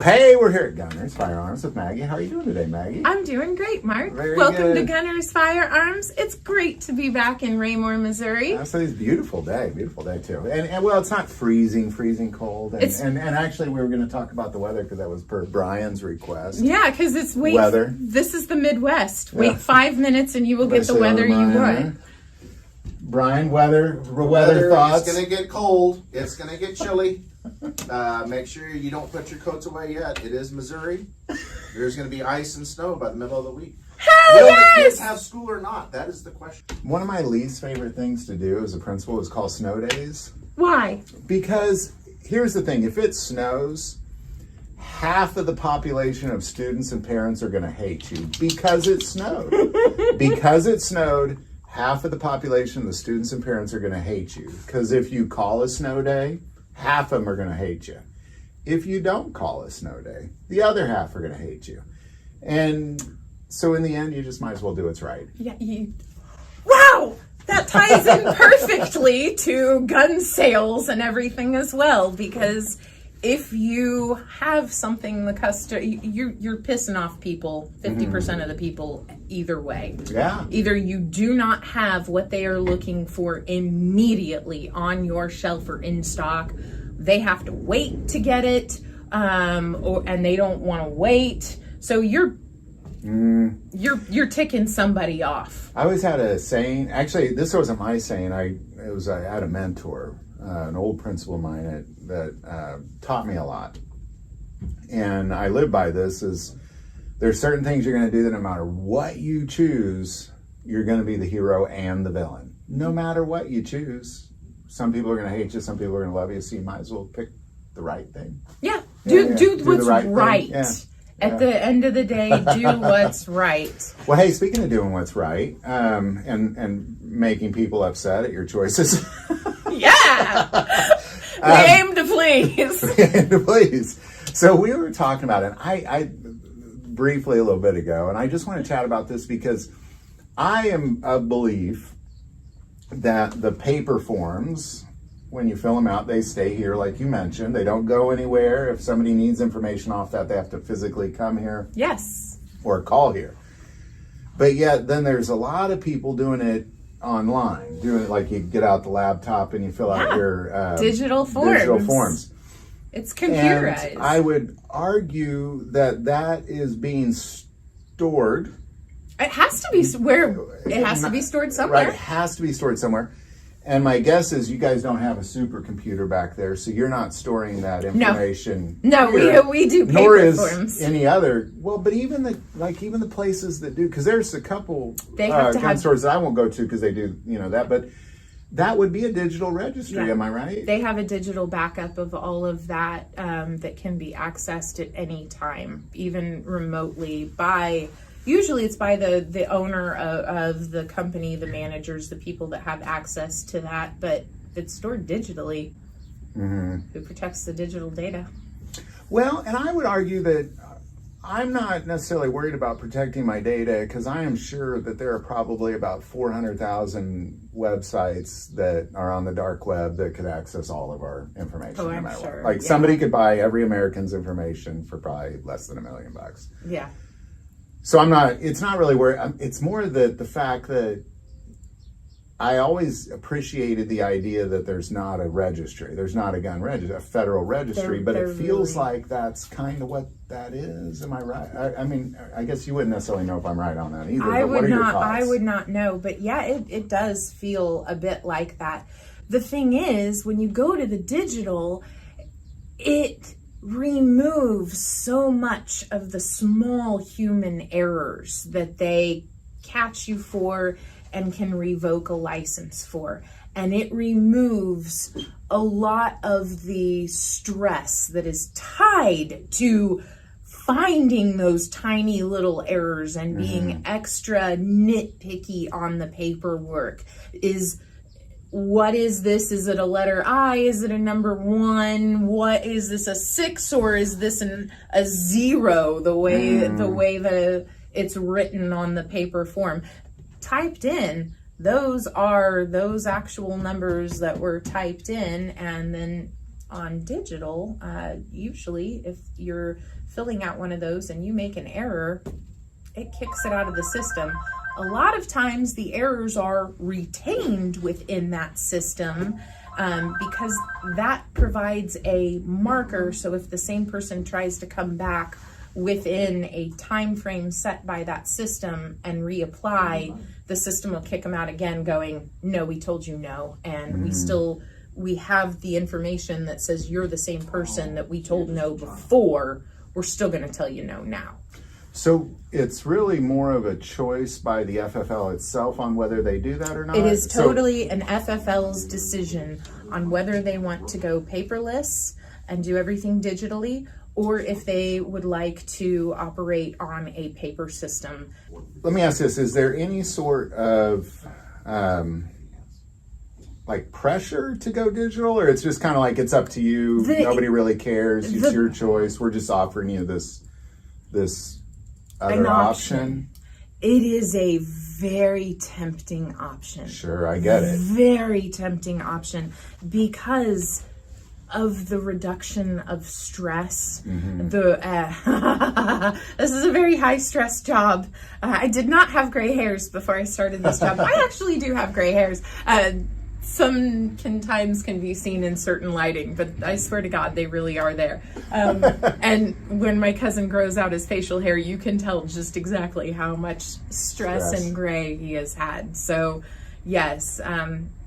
Hey, we're here at Gunners Firearms with Maggie. How are you doing today, Maggie? I'm doing great, Mark. Welcome to Gunners Firearms. It's great to be back in Raymore, Missouri. So it's a beautiful day too. And well, it's not freezing cold. And actually, we were going to talk about the weather because that was per Brian's request. Yeah, because it's weather. This is the Midwest. Wait 5 minutes and you will get the weather you want. Brian, weather thoughts. It's going to get cold. It's going to get chilly. Make sure you don't put your coats away yet. It is Missouri. There's going to be ice and snow by the middle of the week. Hell Will the kids have school or not? That is the question. One of my least favorite things to do as a principal is call snow days. Why? Because here's the thing. If it snows, half of the population of students and parents are going to hate you because it snowed. Because it snowed, half of the population of the students and parents are going to hate you. Because if you call a snow day, half of them are going to hate you. If you don't call a snow day, the other half are going to hate you. And so in the end, you just might as well do what's right. Yeah. Wow! That ties in perfectly to gun sales and everything as well, because if you have something you're pissing off people, 50% of the people either way. Yeah. Either you do not have what they are looking for immediately on your shelf or in stock. They have to wait to get it, and they don't want to wait. So you're ticking somebody off. I always had a saying. Actually, this wasn't my saying. I had a mentor, an old principal of mine that taught me a lot, and I live by this. Is there's certain things you're going to do that no matter what you choose, you're going to be the hero and the villain. No matter what you choose. Some people are going to hate you. Some people are going to love you. So you might as well pick the right thing. Yeah. Do what's right. Yeah. At the end of the day, do what's right. Well, hey, speaking of doing what's right, and making people upset at your choices. Yeah. We aim to please. We aim to please. So we were talking about it. I briefly a little bit ago, and I just want to chat about this because I am of belief that the paper forms, when you fill them out, they stay here, like you mentioned. They don't go anywhere. If somebody needs information off that, they have to physically come here. Yes. Or call here. But yet, then there's a lot of people doing it online. Doing it like you get out the laptop and you fill out your digital forms. It's computerized. And I would argue that is being stored. It has to be stored somewhere. Right, it has to be stored somewhere. And my guess is you guys don't have a supercomputer back there, so you're not storing that information. No, we do paper nor is forms. Any other. Well, but even the places that do, because there's a couple gun stores that I won't go to because they do that, but that would be a digital registry. Yeah. Am I right? They have a digital backup of all of that that can be accessed at any time, even remotely by. Usually it's by the owner of the company, the managers, the people that have access to that, but it's stored digitally. Who protects the digital data? Well, and I would argue that I'm not necessarily worried about protecting my data because I am sure that there are probably about 400,000 websites that are on the dark web that could access all of our information. Oh, I'm sure. Like somebody could buy every American's information for probably less than $1 million. Yeah. So it's not really where, it's more the fact that I always appreciated the idea that there's not a registry. There's not a gun registry, a federal registry, but it feels like that's kind of what that is. Am I right? I mean, I guess you wouldn't necessarily know if I'm right on that either. I would not know, but yeah, it does feel a bit like that. The thing is, when you go to the digital, it removes so much of the small human errors that they catch you for and can revoke a license for. And it removes a lot of the stress that is tied to finding those tiny little errors and being extra nitpicky on the paperwork. What is this? Is it a letter I? Is it a number 1? What is this, a 6 or is this a 0? The way that it's written on the paper form, typed in. Those are those actual numbers that were typed in, and then on digital, usually if you're filling out one of those and you make an error, it kicks it out of the system. A lot of times the errors are retained within that system because that provides a marker. So if the same person tries to come back within a time frame set by that system and reapply, the system will kick them out again going, no, we told you no. And we have the information that says you're the same person that we told no before. We're still going to tell you no now. So it's really more of a choice by the FFL itself on whether they do that or not? It is totally an FFL's decision on whether they want to go paperless and do everything digitally, or if they would like to operate on a paper system. Let me ask this, is there any sort of like pressure to go digital, or it's just kind of like it's up to you, nobody really cares, it's your choice, we're just offering you this other option? It is a very tempting option. Sure, I get it. Very tempting option because of the reduction of stress. This is a very high stress job. I did not have gray hairs before I started this job. I actually do have gray hairs. Sometimes can be seen in certain lighting, but I swear to God, they really are there. And when my cousin grows out his facial hair, you can tell just exactly how much stress and gray he has had. So yes,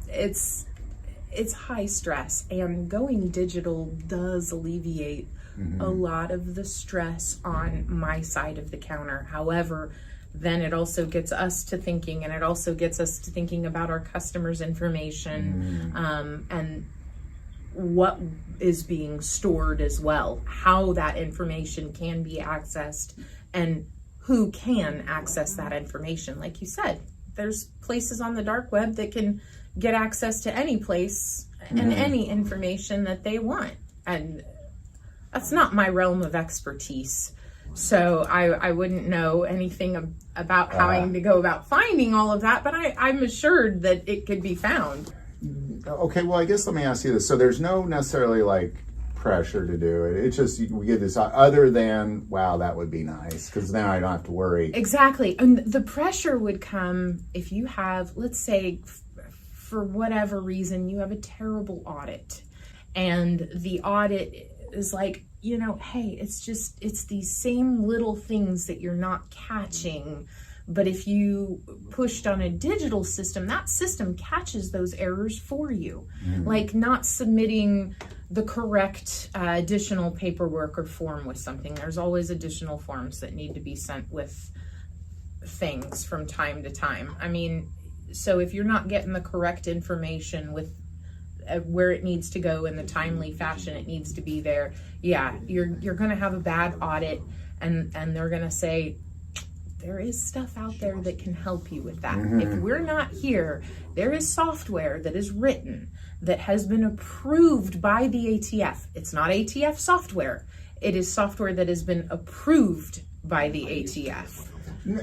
it's high stress, and going digital does alleviate a lot of the stress on my side of the counter. However, then it also gets us to thinking, and it also gets us to thinking about our customers' information and what is being stored as well, how that information can be accessed, and who can access that information. Like you said, there's places on the dark web that can get access to any place and any information that they want. And that's not my realm of expertise. So I wouldn't know anything about how to go about finding all of that, but I'm assured that it could be found. Okay, well, I guess let me ask you this. So there's no necessarily like pressure to do it. It's just we get this other than, wow, that would be nice, because then I don't have to worry. Exactly. And the pressure would come if you have, let's say, for whatever reason, you have a terrible audit, and the audit is like, you know, hey, it's these same little things that you're not catching. But if you pushed on a digital system, that system catches those errors for you. Like not submitting the correct additional paperwork or form with something. There's always additional forms that need to be sent with things from time to time. I mean, so if you're not getting the correct information with where it needs to go in the timely fashion it needs to be there, yeah, you're going to have a bad audit, and they're going to say, there is stuff out there that can help you with that. If we're not here, there is software that is written that has been approved by the ATF. It's not ATF software. It is software that has been approved by the ATF.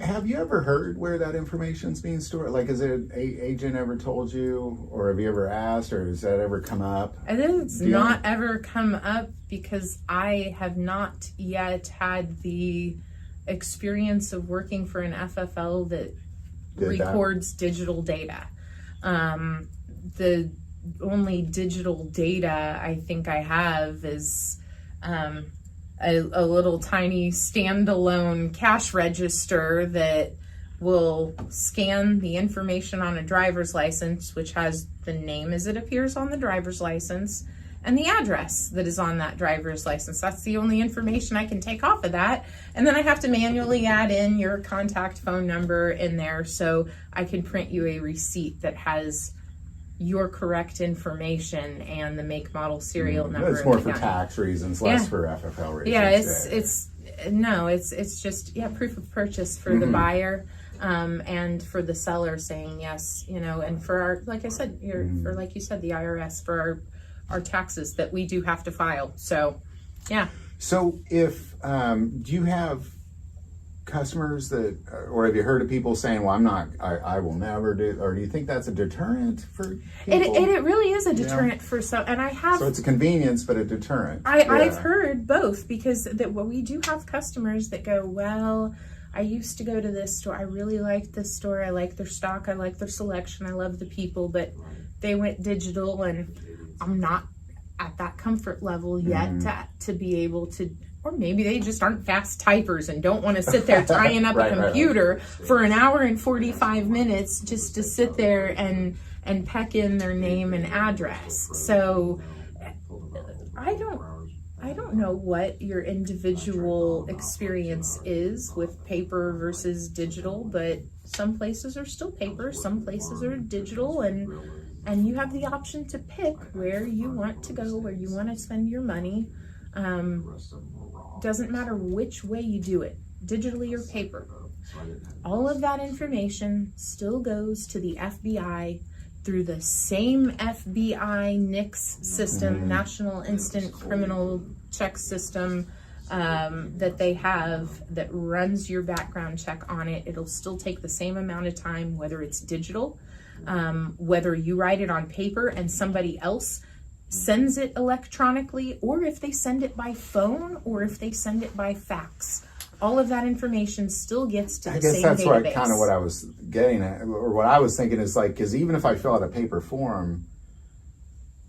Have you ever heard where that information's being stored? Like, has an agent ever told you, or have you ever asked, or has that ever come up? It's not ever come up because I have not yet had the experience of working for an FFL that records digital data. The only digital data I think I have is a little tiny standalone cash register that will scan the information on a driver's license, which has the name as it appears on the driver's license and the address that is on that driver's license. That's the only information I can take off of that. And then I have to manually add in your contact phone number in there so I can print you a receipt that has your correct information and the make, model, serial number. It's more for tax reasons, less for FFL reasons. Yeah, it's just proof of purchase for the buyer, and for the seller saying yes, you know, and for our, like I said, for like you said, the IRS, for our taxes that we do have to file. So, yeah. So if do you have customers that, or have you heard of people saying, well, I will never do, or do you think that's a deterrent for people? It really is a deterrent for some, and I have. So it's a convenience, but a deterrent. I've heard both, because we do have customers that go, well, I used to go to this store. I really liked this store. I like their stock. I like their selection. I love the people, but they went digital, and I'm not at that comfort level yet to be able to. Or maybe they just aren't fast typers and don't want to sit there tying up a computer for an hour and 45 minutes just to sit there and peck in their name and address. So I don't know what your individual experience is with paper versus digital, but some places are still paper, some places are digital, and you have the option to pick where you want to go, where you want to spend your money. Doesn't matter which way you do it, digitally or paper. All of that information still goes to the FBI through the same FBI NICS system, National Instant Criminal Check System, that they have that runs your background check on it. It'll still take the same amount of time, whether it's digital, whether you write it on paper and somebody else sends it electronically, or if they send it by phone, or if they send it by fax. All of that information still gets to the same database. I guess that's kind of what I was getting at, or what I was thinking is like, because even if I fill out a paper form,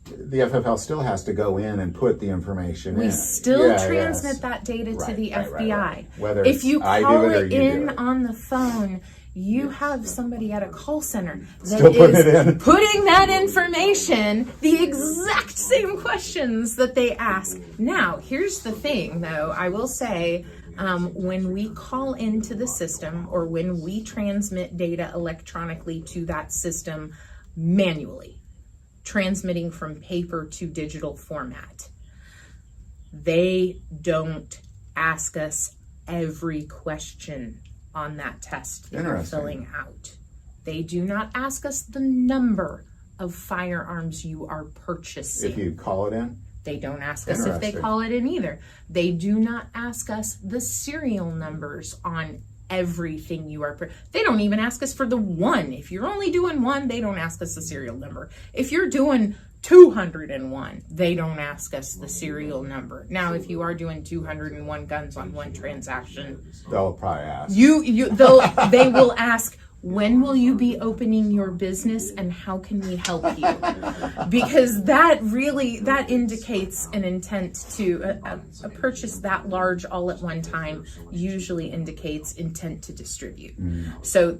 the FFL still has to go in and put the information in. We still transmit that data to the FBI. Right. Whether if you call it in it on the phone, you have somebody at a call center that still is putting that information, the exact same questions that they ask. Now, here's the thing, though. I will say, when we call into the system, or when we transmit data electronically to that system manually, transmitting from paper to digital format, they don't ask us every question on that test that you're filling out. They do not ask us the number of firearms you are purchasing. If you call it in? They don't ask us if they call it in either. They do not ask us the serial numbers on everything you are. They don't even ask us for the one. If you're only doing one, they don't ask us the serial number. If you're doing 201, they don't ask us the serial number. Now, if you are doing 201 guns on one transaction, they'll probably ask. They will ask, when will you be opening your business and how can we help you? Because that indicates an intent to a purchase that large all at one time usually indicates intent to distribute. So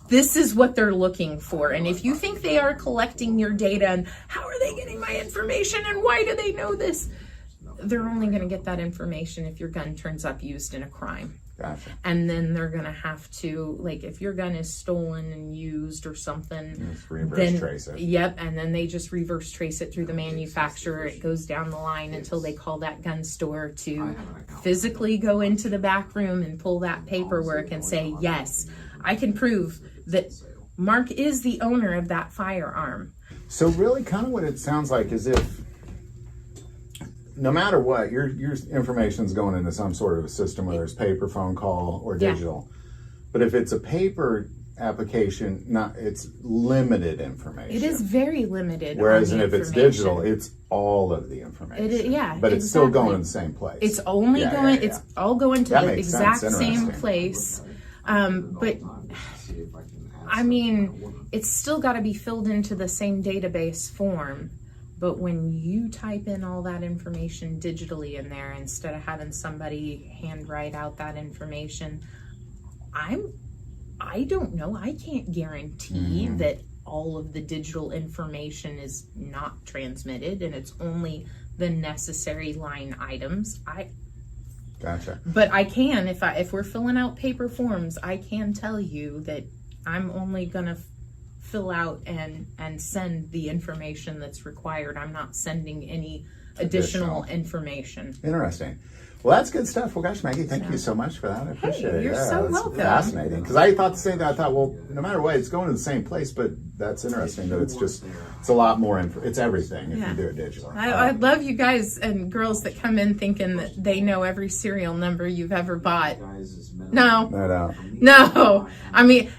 this is what they're looking for. And if you think they are collecting your data and how are they getting my information and why do they know this? They're only going to get that information if your gun turns up used in a crime. Gotcha. And then they're going to have to, like, if your gun is stolen and used or something, trace it. Yep, and then they just reverse trace it through the manufacturer. It goes down the line until they call that gun store to physically go into the back room and pull that paperwork and say, yes, I can prove that Mark is the owner of that firearm. So really kind of what it sounds like is if no matter what, your information is going into some sort of a system, whether it's paper, phone call, or digital. But if it's a paper application, it's limited information. It is very limited. Whereas if it's digital, it's all of the information. But it's still going in the same place. It's only going. It's all going to the exact same place. But I mean, it's still got to be filled into the same database form. But when you type in all that information digitally in there, instead of having somebody handwrite out that information, I don't know. I can't guarantee that all of the digital information is not transmitted and it's only the necessary line items. Gotcha. But I can, if we're filling out paper forms, I can tell you that I'm only gonna fill out and send the information that's required. I'm not sending any additional information. Interesting. Well, that's good stuff. Well, gosh, Maggie, thank you so much for that. I appreciate it. You're so welcome. Fascinating. Because I thought the same thing. I thought, well, no matter what, it's going to the same place, but that's interesting that it's a lot more, it's everything if you do it digitally. I love you guys and girls that come in thinking that they know every serial number you've ever bought. No. I mean,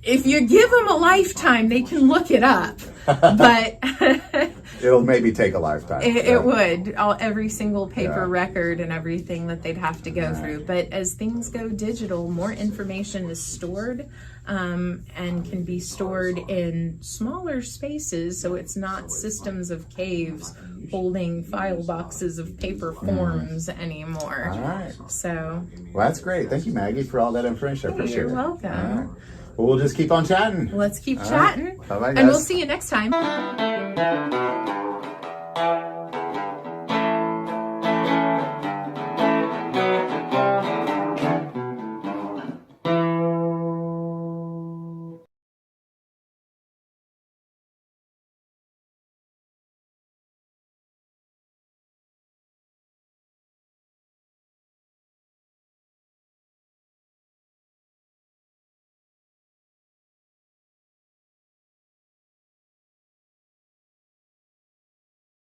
if you give them a lifetime, they can look it up. But it'll maybe take a lifetime. It would. Every single paper record and everything that they'd have to go through. But as things go digital, more information is stored and can be stored in smaller spaces. So it's not systems of caves holding file boxes of paper forms anymore. All right. So. Well, that's great. Thank you, Maggie, for all that information. I appreciate it. You're welcome. All right. Well, we'll just keep on chatting. Let's keep chatting. Bye-bye, guys. And we'll see you next time.